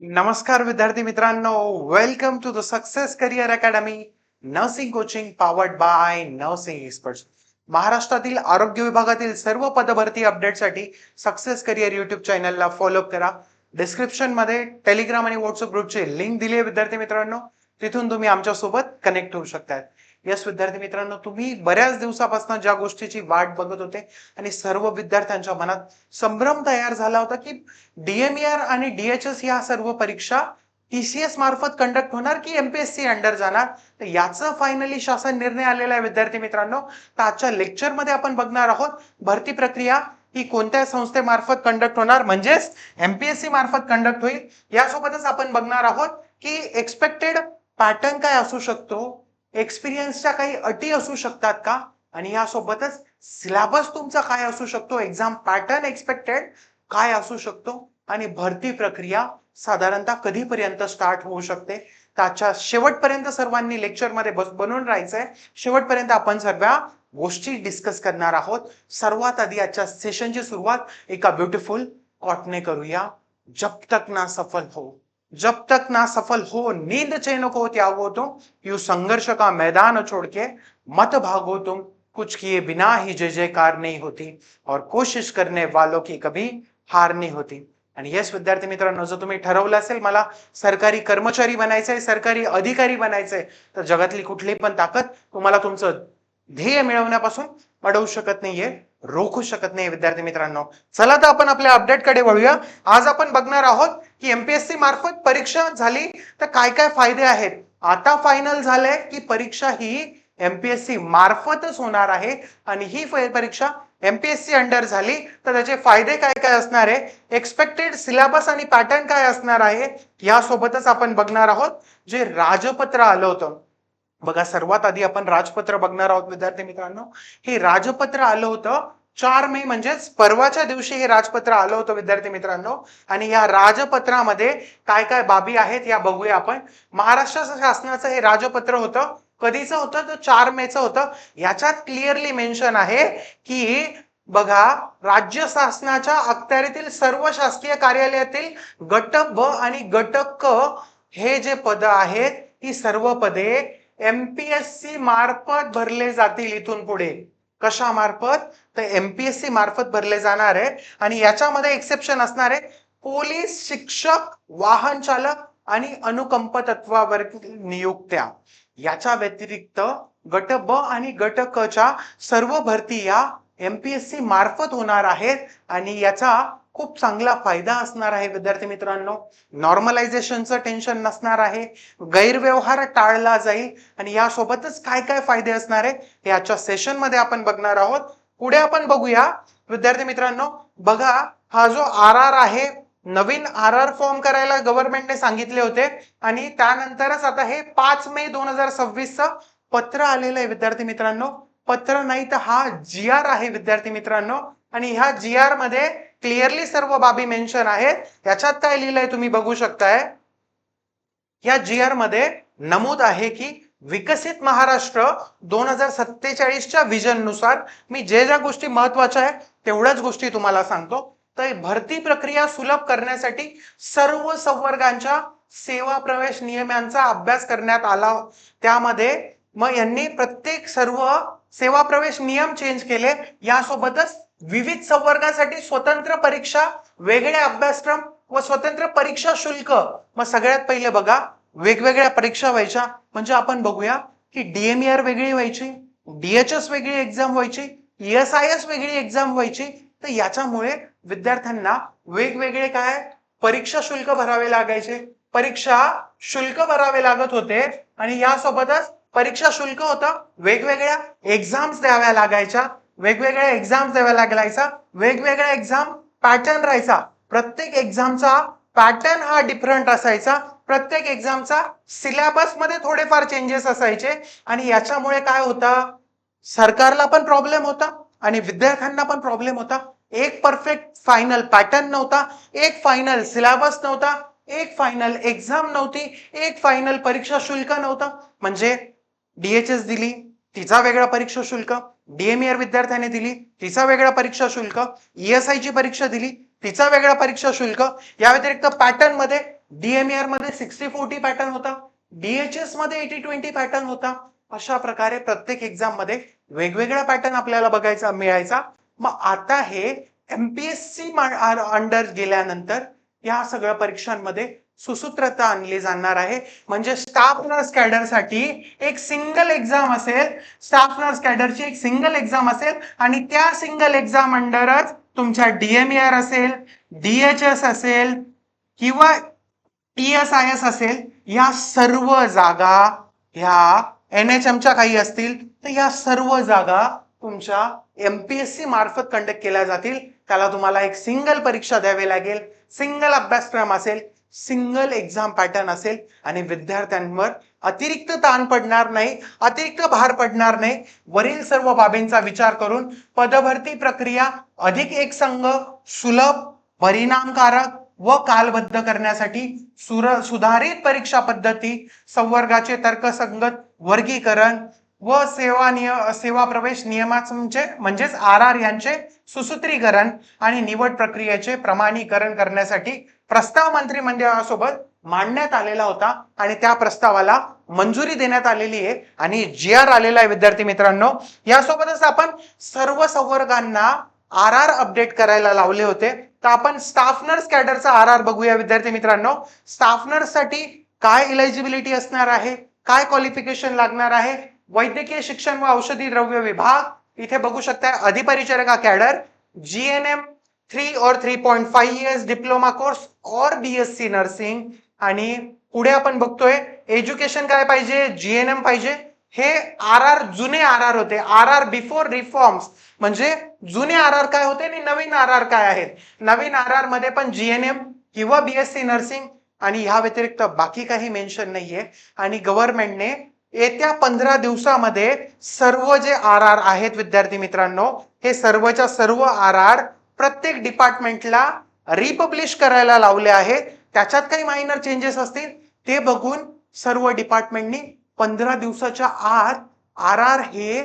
नमस्कार विद्यार्थी मित्रांनो, welcome to the success career academy nursing coaching powered by nursing experts. महाराष्ट्रातील आरोग्य विभागातील सर्व पदभरती अपडेटसाठी सक्सेस करिअर युट्यूब चॅनलला फॉलो करा. डिस्क्रिप्शन मध्ये टेलिग्राम आणि व्हॉट्सअप ग्रुपची लिंक दिली आहे विद्यार्थी मित्रांनो, तिथून तुम्ही आमच्यासोबत कनेक्ट होऊ शकता. यस विद्यार्थी मित्रांनो, तुम्ही बऱ्याच दिवसापासून ज्या गोष्टीची वाट बघत होते आणि सर्व विद्यार्थ्यांच्या मनात संभ्रम तयार झाला होता की डीएमईआर आणि डीएचएस या सर्व परीक्षा टीसीएस मार्फत कंडक्ट होणार की एमपीएससी अंडर जाणार, तर याचा फायनली शासन निर्णय आलेला आहे विद्यार्थी मित्रांनो. तर आजच्या लेक्चर मध्ये आपण बघणार आहोत भरती प्रक्रिया ही कोणत्या संस्थेमार्फत कंडक्ट होणार, म्हणजेच एमपीएससी मार्फत कंडक्ट होईल. यासोबतच आपण बघणार आहोत की एक्सपेक्टेड पॅटर्न काय असू शकतो, एक्सपिरियन्सच्या काही अटी असू शकतात का, आणि यासोबतच सिलेबस तुमचा काय असू शकतो, एक्झाम पॅटर्न एक्सपेक्टेड काय असू शकतो, आणि भरती प्रक्रिया साधारणतः कधीपर्यंत स्टार्ट होऊ शकते. त्याच्या शेवटपर्यंत सर्वांनी लेक्चर मध्ये बनून राहायचंय. शेवटपर्यंत आपण सर्व गोष्टी डिस्कस करणार आहोत. सर्वात आधी आजच्या सेशनची सुरुवात एका ब्युटिफुल कॉटने करूया. जब तक ना सफल हो, जब तक ना सफल हो, नींद चैन को त्यागो तुम, यू संघर्ष का मैदान छोड़ के मत भागो तुम, कुछ किए बिना ही जय जयकार नहीं होती और कोशिश करने वालों की कभी हार नाही होती. आणि येस विद्यार्थी मित्रांनो, जर तुम्ही ठरवलं असेल मला सरकारी कर्मचारी बनायचंय, सरकारी अधिकारी बनायचंय, तर जगातली कुठली पण ताकद तुम्हाला तुमचं ध्येय मिळवण्यापासून अडवू शकत नाहीये, रोखू शकत नाही विद्यार्थी मित्रांनो. चला तर आपण आपल्या अपडेट कडे वळूया. आज आपण बघणार आहोत की एमपीएससी मार्फत परीक्षा झाली तर काय काय फायदे आहेत. आता फायनल झालंय की परीक्षा ही एमपीएससी मार्फतच होणार आहे, आणि ही परीक्षा एमपीएससी अंडर झाली तर त्याचे फायदे काय काय असणार आहे, एक्सपेक्टेड सिलेबस आणि पॅटर्न काय असणार आहे, यासोबतच आपण बघणार आहोत. जे राजपत्र आलं होतं बघा, सर्वात आधी आपण राजपत्र बघणार आहोत विद्यार्थी मित्रांनो. हे राजपत्र आलं होतं 4 मे, म्हणजेच परवाच्या दिवशी हे राजपत्र आलं होतं विद्यार्थी मित्रांनो. आणि या राजपत्रामध्ये काय काय बाबी आहेत या बघूया आपण. महाराष्ट्र शासनाचं हे राजपत्र होतं. कधीचं होतं तर 4 मे होतं. याच्यात क्लिअरली मेन्शन आहे की बघा, राज्य शासनाच्या अखत्यारीतील सर्व शासकीय कार्यालयातील गट ब आणि गट क हे जे पद आहेत, ही सर्व पदे एमपीएससी मार्फत भरले जातील. इथून पुढे कशा मार्फत, तर एमपीएससी मार्फत भरले जाणार आहे. आणि याच्यामध्ये एक्सेप्शन असणार आहे पोलीस, शिक्षक, वाहन चालक आणि अनुकंप तत्वावर नियुक्त्या. याच्या व्यतिरिक्त गट ब आणि गट क च्या सर्व भरती या एमपीएससी मार्फत होणार आहेत, आणि याचा खूप चांगला फायदा असणार आहे विद्यार्थी मित्रांनो. नॉर्मलायझेशनचं टेन्शन नसणार आहे, गैरव्यवहार टाळला जाईल, आणि यासोबतच काय काय फायदे असणार आहे हे आजच्या सेशन मध्ये आपण बघणार आहोत. पुढे आपण बघूया विद्यार्थी मित्रांनो. बघा, हा जो आर आर आहे, नवीन आर आर फॉर्म करायला गव्हर्नमेंटने सांगितले होते, आणि त्यानंतरच आता हे 5 मे 2026 पत्र आलेलं आहे विद्यार्थी मित्रांनो. पत्र नाही तर हा जी आर आहे विद्यार्थी मित्रांनो. आणि ह्या जी आर मध्ये क्लिअरली सर्व बाबी मेन्शन आहेत. याच्यात काय लिहिलंय तुम्ही बघू शकताय. या जी आर मध्ये नमूद आहे की विकसित महाराष्ट्र 2047च्या विजन नुसार, मी जे ज्या गोष्टी महत्वाच्या आहेत तेवढ्याच गोष्टी तुम्हाला सांगतो. तर भरती प्रक्रिया सुलभ करण्यासाठी सर्व संवर्गांच्या सेवा प्रवेश नियमांचा अभ्यास करण्यात आला. त्यामध्ये मग यांनी प्रत्येक सर्व सेवा प्रवेश नियम चेंज केले. यासोबतच विविध संवर्गासाठी स्वतंत्र परीक्षा, वेगळे अभ्यासक्रम व स्वतंत्र परीक्षा शुल्क. मग सगळ्यात पहिले बघा, वेगवेगळ्या परीक्षा व्हायच्या. म्हणजे आपण बघूया की डीएमईआर वेगळी व्हायची, डीएचएस वेगळी एक्झाम व्हायची, ईएसआयएस वेगळी एक्झाम व्हायची. तर याच्यामुळे विद्यार्थ्यांना वेगवेगळे काय परीक्षा शुल्क भरावे लागायचे, परीक्षा शुल्क भरावे लागत होते. आणि यासोबतच परीक्षा शुल्क होतं, वेगवेगळ्या एक्झाम्स द्याव्या लागायच्या, वेगवेगळ्या एक्झाम्स द्याव्या लागायचा, वेगवेगळ्या एक्झाम पॅटर्न राहायचा. प्रत्येक एक्झामचा पॅटर्न हा डिफरंट असायचा. प्रत्येक एक्झामचा सिलेबस मध्ये थोडेफार चेंजेस असायचे. आणि याच्यामुळे काय होतं, सरकारला पण प्रॉब्लेम होता आणि विद्यार्थ्यांना पण प्रॉब्लेम होता. एक परफेक्ट फायनल पॅटर्न नव्हता, एक फायनल सिलेबस नव्हता, एक फायनल एक्झाम नव्हती, एक फायनल परीक्षा शुल्क नव्हतं. म्हणजे डीएचएस दिली, तिचा वेगळा परीक्षा शुल्क, डीएमईआर विद्यार्थ्याने दिली, तिचा वेगळा परीक्षा शुल्क, ईएसआय ची परीक्षा दिली, तिचा वेगळा परीक्षा शुल्क. या व्यतिरिक्त पॅटर्न मध्ये DMER मध्ये 60-40 पॅटर्न होता, DHS मध्ये 80-20 पॅटर्न होता. अशा प्रकारे प्रत्येक एक्झाम मध्ये वेगवेगळा पॅटर्न आपल्याला बघायचा मिळायचा. मग आता हे MPSC अंडर गेल्यानंतर या सगळ्या परीक्षांमध्ये सुसूत्रता आणली जाणार आहे. म्हणजे स्टाफ नर्स कॅडर साठी एक सिंगल एक्झाम असेल, स्टाफ नर्स कॅडरची एक सिंगल एक्झाम असेल आणि त्या सिंगल एक्झाम अंडरच तुमच्या DMER असेल, DHS असेल किंवा ESIS असेल, या सर्व जागा ह्या NHMच्या काही असतील तर या सर्व जागा तुमच्या MPSC मार्फत कंडक्ट केल्या जातील. त्याला तुम्हाला एक सिंगल परीक्षा द्यावी लागेल, सिंगल अभ्यासक्रम असेल, सिंगल एक्झाम पॅटर्न असेल आणि विद्यार्थ्यांवर अतिरिक्त ताण पडणार नाही, अतिरिक्त भार पडणार नाही. वरील सर्व बाबींचा विचार करून पदभरती प्रक्रिया अधिक एकसंघ, सुलभ, परिणामकारक व कालबद्ध करण्यासाठी सुधारित परीक्षा पद्धती, संवर्गाचे तर्कसंगत वर्गीकरण व सेवा प्रवेश नियमांचे म्हणजेच RR यांचे सुसूत्रीकरण आणि निवड प्रक्रियेचे प्रमाणीकरण करण्यासाठी प्रस्ताव मंत्रिमंडळासोबत मांडण्यात आलेला होता आणि त्या प्रस्तावाला मंजुरी देण्यात आलेली आहे आणि GR आलेला आहे. विद्यार्थी मित्रांनो, यासोबतच आपण सर्व संवर्गांना RR अपडेट करायला लावले होते. तर आपण स्टाफ नर्स कॅडरचा RR बघूया. विद्यार्थी मित्रांनो, स्टाफ नर्स साठी काय इलिजिबिलिटी असणार आहे, काय क्वालिफिकेशन लागणार आहे. वैद्यकीय शिक्षण व औषधी द्रव्य विभाग इथे बघू शकता, अधिपरिचारिका कॅडर, GNM 3 और 3.5 इयर्स डिप्लोमा कोर्स और BSc नर्सिंग. आणि पुढे आपण बघतोय एज्युकेशन काय पाहिजे, GNM पाहिजे. हे RR जुने RR होते, RR बिफोर रिफॉर्म्स. म्हणजे जुने RR काय होते आणि नवीन RR काय आहेत. नवीन RR मध्ये पण GNM किंवा BSc नर्सिंग आणि ह्या व्यतिरिक्त बाकी काही मेन्शन नाहीये. आणि गव्हर्नमेंटने येत्या 15 दिवसामध्ये सर्व जे RR आहेत विद्यार्थी मित्रांनो, हे सर्वच्या सर्व RR प्रत्येक डिपार्टमेंटला रिपब्लिश करायला लावले आहेत. त्याच्यात काही मायनर चेंजेस असतील ते बघून सर्व डिपार्टमेंटनी 15 दिवसाच्या आत RR हे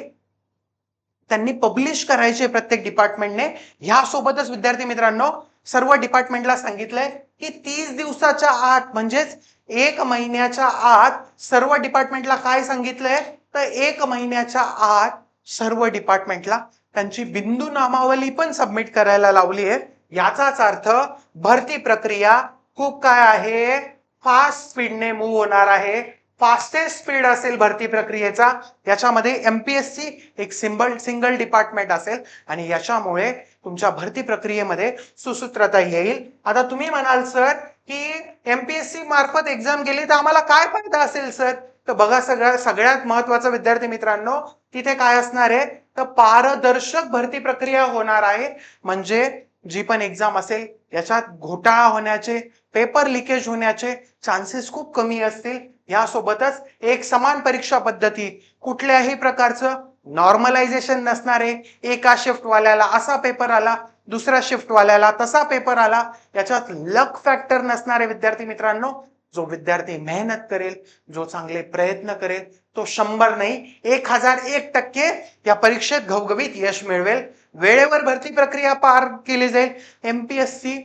त्यांनी पब्लिश करायचे प्रत्येक डिपार्टमेंटने. ह्यासोबतच विद्यार्थी मित्रांनो, सर्व डिपार्टमेंटला सांगितलंय की 30 दिवसाच्या आत म्हणजेच 1 महिन्याच्या आत सर्व डिपार्टमेंटला काय सांगितलंय तर 1 महिन्याच्या आत सर्व डिपार्टमेंटला त्यांची बिंदू नामावली पण सबमिट करायला लावली आहे. याचाच अर्थ भरती प्रक्रिया खूप काय आहे, फास्ट स्पीडने मूव्ह होणार आहे. फास्टेस्ट स्पीड असेल भरती प्रक्रियेचा. याच्यामध्ये MPSC एक सिंगल डिपार्टमेंट असेल आणि याच्यामुळे तुमच्या भरती प्रक्रियेमध्ये सुसूत्रता येईल. आता तुम्ही म्हणाल सर की MPSC मार्फत एक्झाम गेली तर आम्हाला काय फायदा असेल सर. तर बघा, सगळ्यात महत्वाचं विद्यार्थी मित्रांनो, तिथे काय असणार आहे तर पारदर्शक भरती प्रक्रिया होणार आहे. म्हणजे जी पण एक्झाम असेल याच्यात घोटाळा होण्याचे, पेपर लिकेज होण्याचे चान्सेस खूप कमी असतील. यासोबतच एक समान परीक्षा पद्धती, कुठल्याही प्रकारचं नॉर्मलायझेशन नसणारे. एका शिफ्ट वाल्याला असा पेपर आला, दुसऱ्या शिफ्ट वाल्याला तसा पेपर आला. याच्यात लक फॅक्टर नसणारे. विद्यार्थी मित्रांनो, जो विद्यार्थी मेहनत करेल, जो चांगले प्रयत्न करेल, तो 100 नाही 1001% या परीक्षेत घवघवीत यश मिळवेल. वेळेवर भरती प्रक्रिया पार केली जाईल. MPSC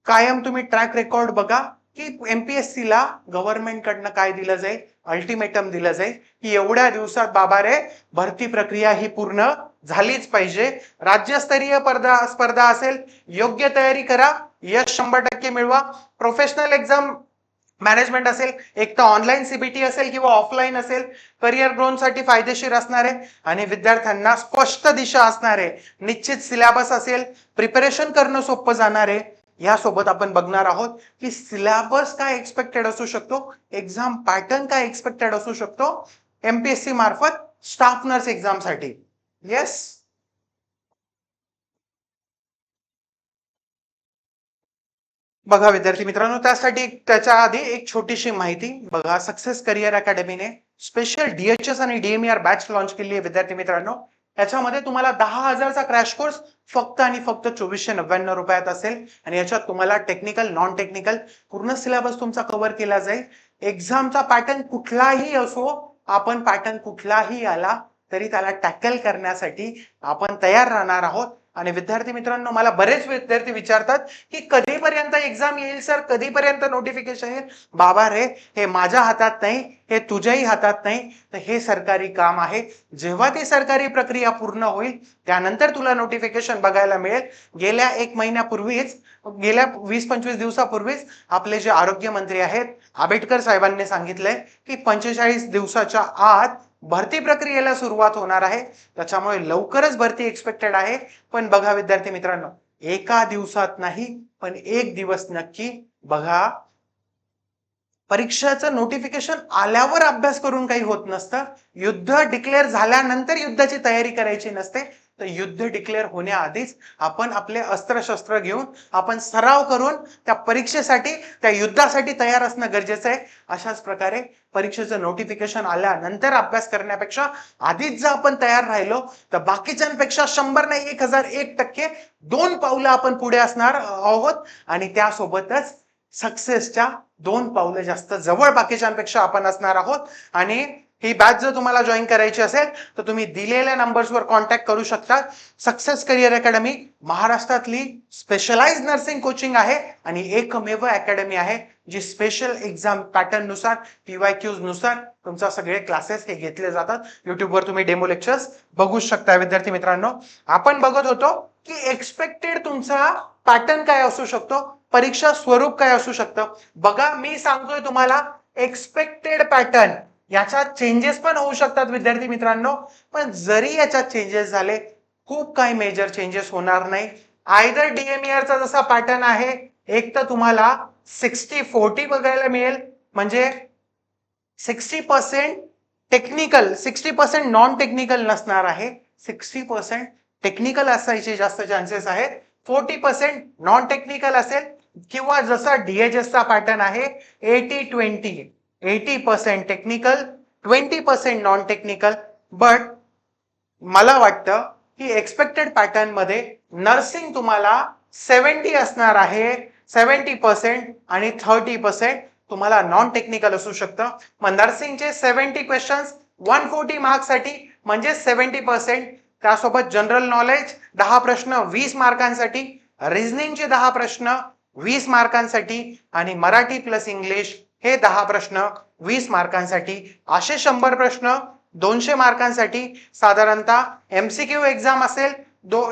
कायम तुम्ही ट्रॅक रेकॉर्ड बघा की MPSC ला गव्हर्नमेंट कडनं काय दिलं जाईल, अल्टिमेटम दिलं जाईल की एवढ्या दिवसात बाबा रे भरती प्रक्रिया ही पूर्ण झालीच पाहिजे. राज्यस्तरीय स्पर्धा असेल, योग्य तयारी करा, यश 100% मिळवा. प्रोफेशनल एक्झाम मॅनेजमेंट असेल, एक तर ऑनलाईन CBT असेल किंवा ऑफलाईन असेल, करिअर ग्रोथ साठी फायदेशीर असणार आहे आणि विद्यार्थ्यांना स्पष्ट दिशा असणार आहे. निश्चित सिलेबस असेल, प्रिपरेशन करणं सोपं जाणार आहे. यासोबत आपण बघणार आहोत की सिलेबस काय एक्सपेक्टेड असू शकतो, एक्झाम पॅटर्न काय एक्सपेक्टेड असू शकतो MPSC मार्फत स्टाफ नर्स एक्झाम साठी. येस, बघा विद्यार्थी मित्रांनो, त्यासाठी त्याच्या आधी एक छोटीशी माहिती बघा. सक्सेस करिअर अकॅडमीने स्पेशल DHS आणि DMER बॅच लॉन्च केली आहे. विद्यार्थी मित्रांनो, याच्यामध्ये तुम्हाला 10,000चा क्रॅश कोर्स फक्त आणि फक्त 2499 रुपयात असेल आणि याच्यात तुम्हाला टेक्निकल, नॉन टेक्निकल पूर्ण सिलेबस तुमचा कव्हर केला जाईल. एक्झामचा पॅटर्न कुठलाही असो, आपण पॅटर्न कुठलाही आला तरी त्याला टॅकल करण्यासाठी आपण तयार राहणार आहोत. आणि विद्यार्थी मित्रांनो, मला बरेच विद्यार्थी विचारतात की कधीपर्यंत एक्झाम येईल सर, कधीपर्यंत नोटिफिकेशन येईल. बाबा रे, हे माझ्या हातात नाही, हे तुझ्याही हातात नाही. तर हे सरकारी काम आहे. जेव्हा ती सरकारी प्रक्रिया पूर्ण होईल त्यानंतर तुला नोटिफिकेशन बघायला मिळेल. गेल्या 1 महिन्यापूर्वीच, गेल्या 20-25 दिवसापूर्वीच आपले जे आरोग्य मंत्री आहेत आंबेडकर साहेबांनी सांगितलंय की 45 दिवसाच्या आत भरती प्रक्रियेला सुरुवात होणार आहे. त्याच्यामुळे लवकरच भरती एक्सपेक्टेड आहे. पण बघा विद्यार्थी मित्रांनो, एका दिवसात नाही, पण 1 दिवस नक्की बघा. परीक्षेचं नोटिफिकेशन आल्यावर अभ्यास करून काही होत नसतं. युद्ध डिक्लेअर झाल्यानंतर युद्धाची तयारी करायची नसते. तर युद्ध डिक्लेअर होण्याआधीच आपण आपले अस्त्रशस्त्र घेऊन आपण सराव करून त्या परीक्षेसाठी, त्या युद्धासाठी तयार असणं गरजेचं आहे. अशाच प्रकारे परीक्षेचं नोटिफिकेशन आल्यानंतर अभ्यास करण्यापेक्षा आधीच जर आपण तयार राहिलो तर बाकीच्यांपेक्षा 100 नाही 1001% 2 पावलं आपण पुढे असणार आहोत. आणि त्यासोबतच सक्सेसच्या 2 पावलं जास्त जवळ बाकीच्यांपेक्षा आपण असणार आहोत. आणि ही बॅच जर तुम्हाला जॉईन करायची असेल तर तुम्ही दिलेल्या नंबर्सवर कॉन्टॅक्ट करू शकता. सक्सेस करिअर अकॅडमी महाराष्ट्रातली स्पेशलाइज नर्सिंग कोचिंग आहे आणि एकमेव अकॅडमी आहे जी स्पेशल एक्झाम पॅटर्न नुसार, PYQs नुसार तुमचा सगळे क्लासेस हे घेतले जातात. युट्यूबवर तुम्ही डेमो लेक्चर्स बघू शकता. विद्यार्थी मित्रांनो, आपण बघत होतो की एक्सपेक्टेड तुमचा पॅटर्न काय असू शकतो, परीक्षा स्वरूप काय असू शकतं. बघा, मी सांगतोय तुम्हाला एक्सपेक्टेड पॅटर्न, याच्यात चेंजेस पण होऊ शकतात विद्यार्थी मित्रांनो. पण जरी याच्यात चेंजेस झाले, खूप काही मेजर चेंजेस होणार नाही. आयदर DMER चा जसा पॅटर्न आहे, एक तर तुम्हाला 60-40 बघायला मिळेल, म्हणजे 60% टेक्निकल, 60% नॉन टेक्निकल नसणार आहे. 60% टेक्निकल असायचे जास्त चान्सेस आहेत. 40% नॉन टेक्निकल असेल, किंवा जसा DHS चा पॅटर्न आहे 80-20, 80% टेक्निकल, 20% नॉन टेक्निकल. बट मला वाटतं की एक्सपेक्टेड पॅटर्न मध्ये नर्सिंग तुम्हाला 70 असणार आहे, 70%, आणि 30% तुम्हाला नॉन टेक्निकल असू शकतं. मग नर्सिंगचे 70 क्वेश्चन्स 140 मार्क्स साठी, म्हणजे 70%. त्यासोबत जनरल नॉलेज 10 प्रश्न 20 मार्कांसाठी, रिझनिंगचे 10 प्रश्न 20 मार्कांसाठी, आणि मराठी प्लस इंग्लिश हे 10 प्रश्न 20 मार्कांसाठी. असे 100 प्रश्न 200 मार्कांसाठी. साधारणतः MCQ एक्झाम असेल,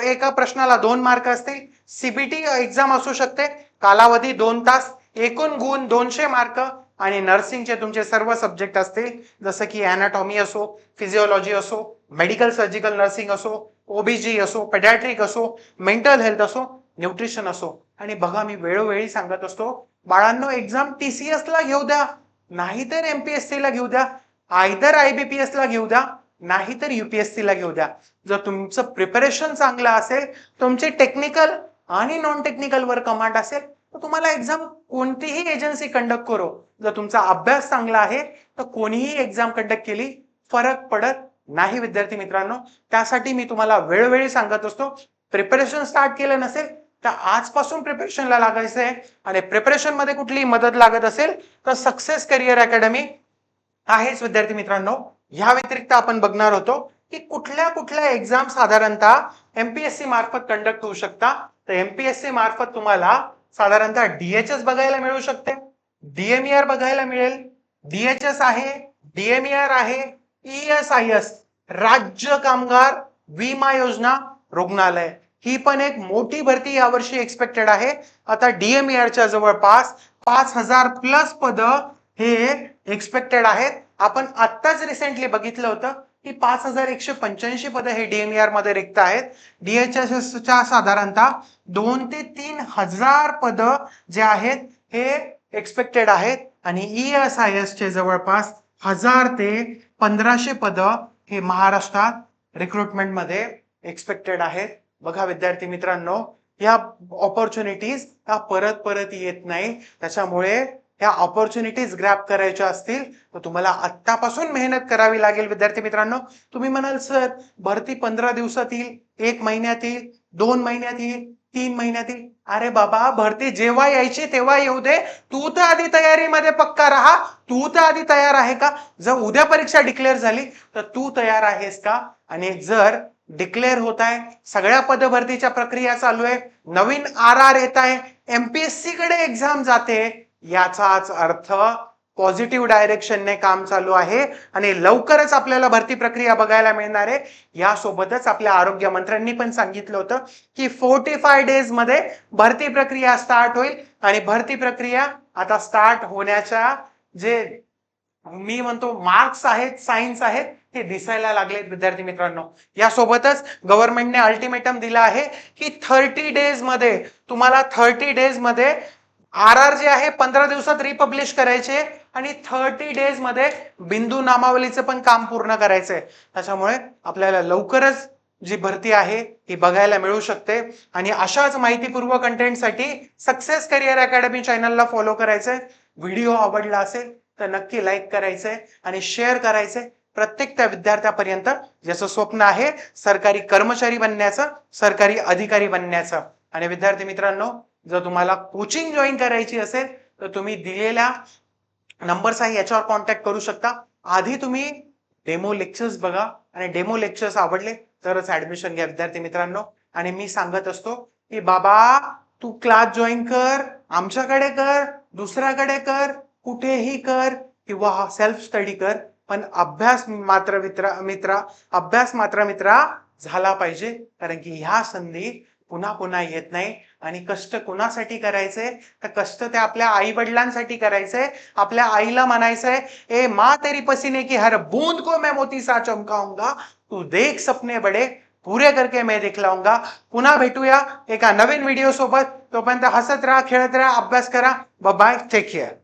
एका प्रश्नाला 2 मार्क असतील. CBT एक्झाम असू शकते, कालावधी 2 तास, एकूण गुण 200 मार्क. आणि नर्सिंगचे तुमचे सर्व सब्जेक्ट असतील, जसं की अॅनाटॉमी असो, फिजिओलॉजी असो, मेडिकल सर्जिकल नर्सिंग असो, OBG असो, पेडियाट्रिक असो, मेंटल हेल्थ असो, न्यूट्रिशन असो. आणि बघा, मी वेळोवेळी सांगत असतो, बाळांनो, एक्झाम TCS ला घेऊ द्या, नाहीतर MPSC ला घेऊ द्या, आयदर IBPS ला घेऊ द्या, नाहीतर UPSC ला घेऊ द्या. जर तुमचं प्रिपरेशन चांगलं असेल, तुमचे टेक्निकल आणि नॉन टेक्निकल वर कमांड असेल, तर तुम्हाला एक्झाम कोणतीही एजन्सी कंडक्ट करो, जर तुमचा अभ्यास चांगला आहे तर कोणीही एक्झाम कंडक्ट केली फरक पडत नाही. विद्यार्थी मित्रांनो, त्यासाठी मी तुम्हाला वेळोवेळी सांगत असतो, प्रिपरेशन स्टार्ट केलं नसेल तर आजपासून प्रिपरेशनला लागायचं आहे. आणि प्रिपरेशन मध्ये कुठली मदत लागत असेल तर सक्सेस करिअर अकॅडमी आहेच. विद्यार्थी मित्रांनो, या व्यतिरिक्त आपण बघणार होतो की कुठल्या कुठल्या एक्झाम साधारणतः MPSC मार्फत कंडक्ट होऊ शकता. तर MPSC मार्फत तुम्हाला साधारणतः DHS बघायला मिळू शकते, DMER बघायला मिळेल, DHS आहे, DMER आहे, ESIS राज्य कामगार विमा योजना रुग्णालय, ही पण एक मोठी भरती यावर्षी एक्सपेक्टेड आहे. आता DMER च्या जवळपास 5000 प्लस पद हे एक्सपेक्टेड आहेत. आपण आत्ताच रिसेंटली बघितलं होतं की 5185 पद हे DMER मध्ये रिक्त आहेत. DHS च्या साधारणतः 2 ते 3 हजार पद जे आहेत हे एक्सपेक्टेड आहेत. आणि ESIS चे जवळपास 1000 ते 1500 पद हे महाराष्ट्रात रिक्रुटमेंट मध्ये एक्सपेक्टेड आहेत. बघा विद्यार्थी मित्रांनो, या ऑपॉर्च्युनिटीज ह्या परत परत येत नाही. त्याच्यामुळे ह्या ऑपॉर्च्युनिटीज ग्रॅब करायच्या असतील तर तुम्हाला आत्तापासून मेहनत करावी लागेल. विद्यार्थी मित्रांनो, तुम्ही म्हणाल सर, भरती 15 दिवसात येईल, 1 महिन्यात येईल, 2 महिन्यात येईल, 3 महिन्यात येईल. अरे बाबा, भरती जेव्हा यायची तेव्हा येऊ दे. तू तर आधी तयारीमध्ये पक्का राहा. तू तर आधी तयार आहे का? जर उद्या परीक्षा डिक्लेअर झाली तर तू तयार आहेस का? आणि जर डिक्लेअर होत आहे, सगळ्या पदभरतीच्या प्रक्रिया चालू आहे, नवीन RR येत आहे, MPSC कडे एक्झाम जाते, याचाच अर्थ पॉझिटिव्ह डायरेक्शनने काम चालू आहे आणि लवकरच आपल्याला भरती प्रक्रिया बघायला मिळणार आहे. यासोबतच आपल्या आरोग्य मंत्र्यांनी पण सांगितलं होतं की 45 डेज मध्ये भरती प्रक्रिया स्टार्ट होईल आणि भरती प्रक्रिया आता स्टार्ट होण्याच्या जे मी म्हणतो मार्क्स आहेत, सायन्स आहेत, हे दिसायला लागलेत विद्यार्थी मित्रांनो. यासोबतच गव्हर्नमेंटने अल्टिमेटम दिला आहे की 30 डेज मध्ये तुम्हाला 30 डेज मध्ये RR जे आहे 15 दिवसात रिपब्लिश करायचे आणि 30 डेज मध्ये बिंदू नामावलीचं पण काम पूर्ण करायचंय. त्याच्यामुळे आपल्याला लवकरच जी भरती आहे ती बघायला मिळू शकते आणि अशाच माहितीपूर्व कंटेंटसाठी सक्सेस करिअर अकॅडमी चॅनलला फॉलो करायचंय. व्हिडिओ आवडला असेल तर नक्की लाईक करायचंय आणि शेअर करायचंय प्रत्येक त्या विद्यार्थ्यापर्यंत ज्याचं स्वप्न आहे सरकारी कर्मचारी बनण्याचं, सरकारी अधिकारी बनण्याचं. आणि विद्यार्थी मित्रांनो, जर तुम्हाला कोचिंग जॉईन करायची असेल तर तुम्ही दिलेल्या नंबर्स आहे याच्यावर कॉन्टॅक्ट करू शकता. आधी तुम्ही डेमो लेक्चर्स बघा आणि डेमो लेक्चर्स आवडले तरच ऍडमिशन घ्या विद्यार्थी मित्रांनो. आणि मी सांगत असतो की बाबा तू क्लास जॉईन कर, आमच्याकडे कर, दुसऱ्याकडे कर, कुठेही कर किंवा सेल्फ स्टडी कर, पण अभ्यास मात्र मित्रा झाला पाहिजे. कारण की ह्या संधी पुन्हा पुन्हा येत नाही आणि कष्ट कुणासाठी करायचे तर कष्ट ते आपल्या आई वडिलांसाठी करायचंय. आपल्या आईला म्हणायचंय, ए माँ तेरी पसीने की हर बूंद को मैं मोती सा चमकाऊंगा, तू देख सपने बडे पुरे करके मैं दिखलाऊंगा. पुन्हा भेटूया एका नवीन व्हिडिओ सोबत. तोपर्यंत हसत राहा, खेळत राहा, अभ्यास करा. Bye, take care.